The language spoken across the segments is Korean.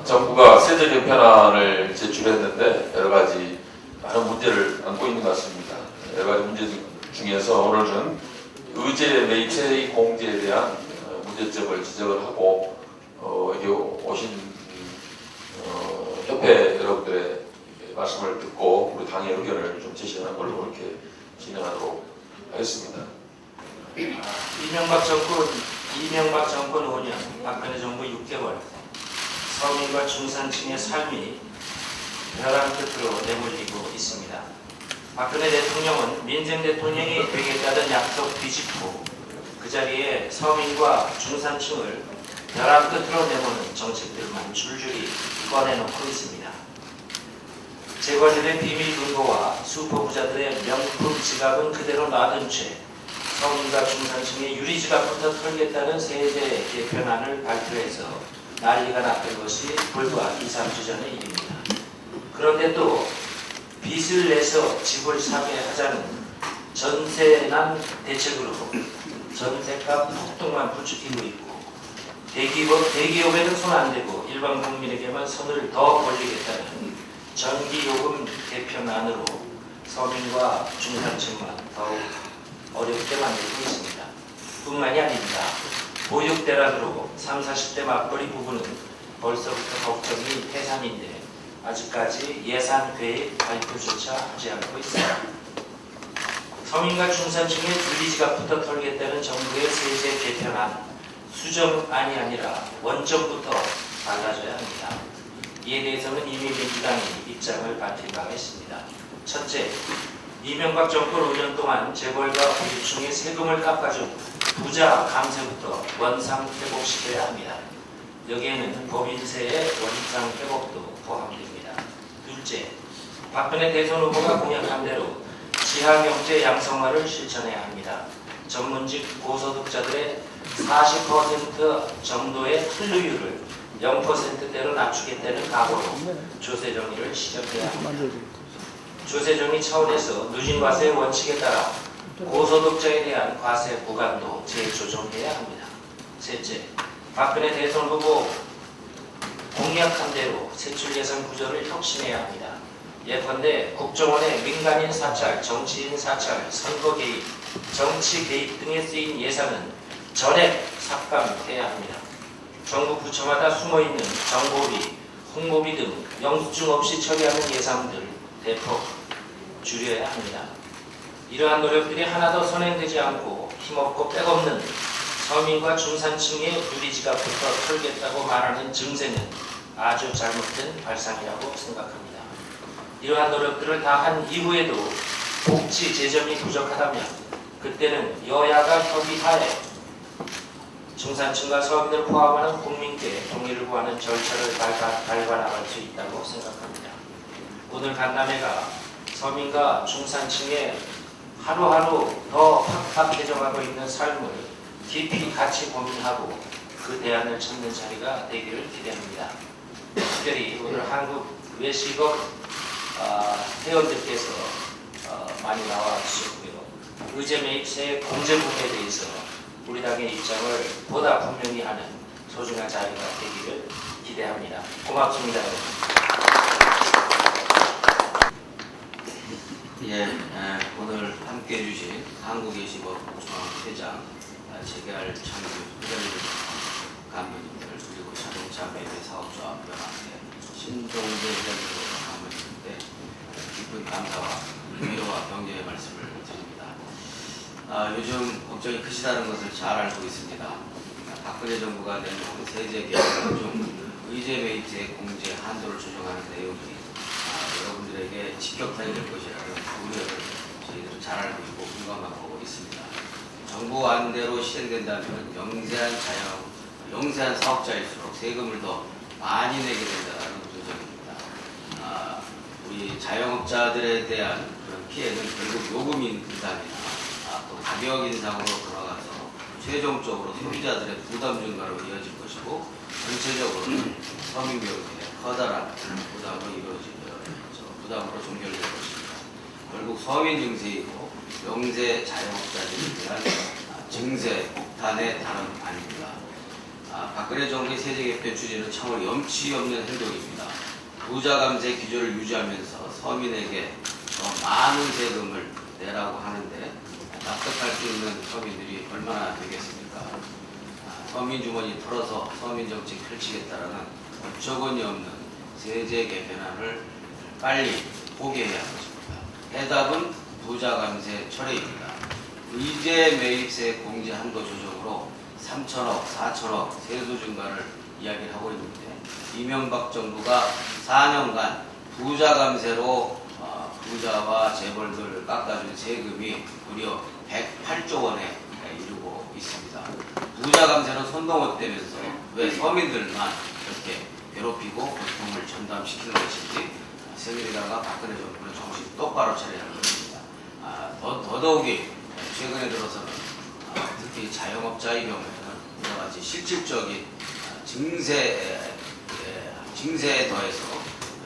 정부가 세제 개편안을 제출했는데 여러 가지 많은 문제를 안고 있는 것 같습니다. 여러 가지 문제 중에서 오늘은 의제 매입세의 공제에 대한 문제점을 지적을 하고 여기 오신 협회 여러분들의 말씀을 듣고 우리 당의 의견을 좀 제시하는 걸로 그렇게 진행하도록 하겠습니다. 이명박 정권 5년, 박근혜 정부 6개월, 서민과 중산층의 삶이 벼랑 끝으로 내몰리고 있습니다. 박근혜 대통령은 민생 대통령이 되겠다던 약속 뒤집고 그 자리에 서민과 중산층을 벼랑 끝으로 내모는 정책들만 줄줄이 꺼내놓고 있습니다. 재벌들의 비밀 금고와 슈퍼부자들의 명품 지갑은 그대로 놔둔 채 서민과 중산층의 유리지갑부터 털겠다는 세제 개편안을 발표해서 난리가 났던 것이 불과 2, 3주 전의 일입니다. 그런데 또 빚을 내서 집을 사게 하자는 전세난 대책으로 전세가 폭등만 부추기고 있고 대기업에는 손 안 대고 일반 국민에게만 손을 더 벌리겠다는 전기요금 개편안으로 서민과 중산층만 더욱 어렵게 만들고 있습니다. 뿐만이 아닙니다. 보육대란으로 30, 40대 맞벌이 부부는 벌써부터 걱정이 태산인데 아직까지 예산 계획 발표조차 하지 않고 있습니다. 서민과 중산층의 줄리지갑부터 털겠다는 정부의 세제 개편안, 수정안이 아니라 원점부터 달라져야 합니다. 이에 대해서는 이미 민주당이 입장을 밝힌 바가 있습니다. 첫째, 이명박 정권 5년 동안 재벌과 부유층의 세금을 깎아준 부자 감세부터 원상 회복시켜야 합니다. 여기에는 법인세의 원상 회복도 포함됩니다. 둘째, 박근혜 대선 후보가 공약한 대로 지하경제 양성화를 실천해야 합니다. 전문직 고소득자들의 40% 정도의 한류율을 0%대로 낮추겠다는 각오로 조세 정의를 시작해야 합니다. 조세 정의 차원에서 누진과세 원칙에 따라 고소득자에 대한 과세 구간도 재조정해야 합니다. 셋째, 박근혜 대선 후보 공약한 대로 세출 예산 구조를 혁신해야 합니다. 예컨대 국정원의 민간인 사찰, 정치인 사찰, 선거 개입, 정치 개입 등에 쓰인 예산은 전액 삭감해야 합니다. 정부 부처마다 숨어있는 정보비, 홍보비 등 영수증 없이 처리하는 예산들 대폭 줄여야 합니다. 이러한 노력들이 하나도 선행되지 않고 힘없고 백없는 서민과 중산층의 유리지갑부터 털겠다고 말하는 증세는 아주 잘못된 발상이라고 생각합니다. 이러한 노력들을 다 한 이후에도 복지 재정이 부족하다면 그때는 여야가 협의하에 중산층과 서민을 포함하는 국민께 동의를 구하는 절차를 밟아나갈 수 있다고 생각합니다. 오늘 간담회가 서민과 중산층의 하루하루 더 팍팍해져가고 있는 삶을 깊이 같이 고민하고 그 대안을 찾는 자리가 되기를 기대합니다. 특별히 오늘 한국 외식업 회원들께서 많이 나와 주셨고요. 의제 매입세 공제 부분에 대해서 우리 당의 입장을 보다 분명히 하는 소중한 자리가 되기를 기대합니다. 고맙습니다. 오늘 함께해 주신 한국예식업 회장, 재계할 창규 회장님, 간부님들, 그리고 자동차 매매 사업조합 연합회 신동재 회장님으로 간부님께 깊은 감사와 위로와 격려의 말씀을 드립니다. 요즘 걱정이 크시다는 것을 잘 알고 있습니다. 박근혜 정부가 내놓은 세제 개편 중 의제 매입세 공제 한도를 조정하는 내용이 여러분들에게 직격탄이 될 것이라는 우려를 저희들은 잘 알고 있고 공감하고 있습니다. 정부 안대로 실행된다면 영세한 사업자일수록 세금을 더 많이 내게 된다는 조정입니다. 우리 자영업자들에 대한 그런 피해는 결국 요금 부담이나 또 가격 인상으로 돌아가서 최종적으로 소비자들의 부담 증가로 이어질 것이고 전체적으로는 서민 경제에 커다란 부담으로 종결될 것입니다. 결국 서민 증세이고 영세 자영업자들에 대한 증세 폭탄의 다름 아닙니다. 박근혜 정부의 세제 개편 추진은 참으로 염치 없는 행동입니다. 부자 감세 기조를 유지하면서 서민에게 더 많은 세금을 내라고 하는데 납득할 수 있는 서민들이 얼마나 되겠습니까? 서민 주머니 털어서 서민 정책 펼치겠다라는 어처구니 없는 세제 개편안을 빨리 포기해야 할 것입니다. 해답은 부자 감세 철회입니다. 의제 매입세 공제 한도 조정으로 3천억, 4천억 세수 증가를 이야기를 하고 있는데 이명박 정부가 4년간 부자 감세로 부자와 재벌들 깎아준 세금이 무려 108조 원에 이르고 있습니다. 부자 감세는 손동업되면서 왜 서민들만 이렇게 괴롭히고 고통을 전담시키는 것인지 새누리당과 박근혜 정부는 정신 똑바로 차려야 하는 것입니다. 더더욱이 최근에 들어서는 특히 자영업자의 경우에는 여러 가지 실질적인 증세에 더해서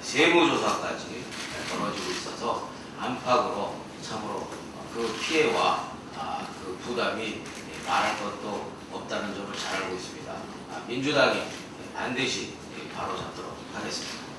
세무조사까지 벌어지고 있어서 안팎으로 참으로 그 피해와 그 부담이 말할 것도 없다는 점을 잘 알고 있습니다. 민주당이 반드시 바로잡도록 하겠습니다.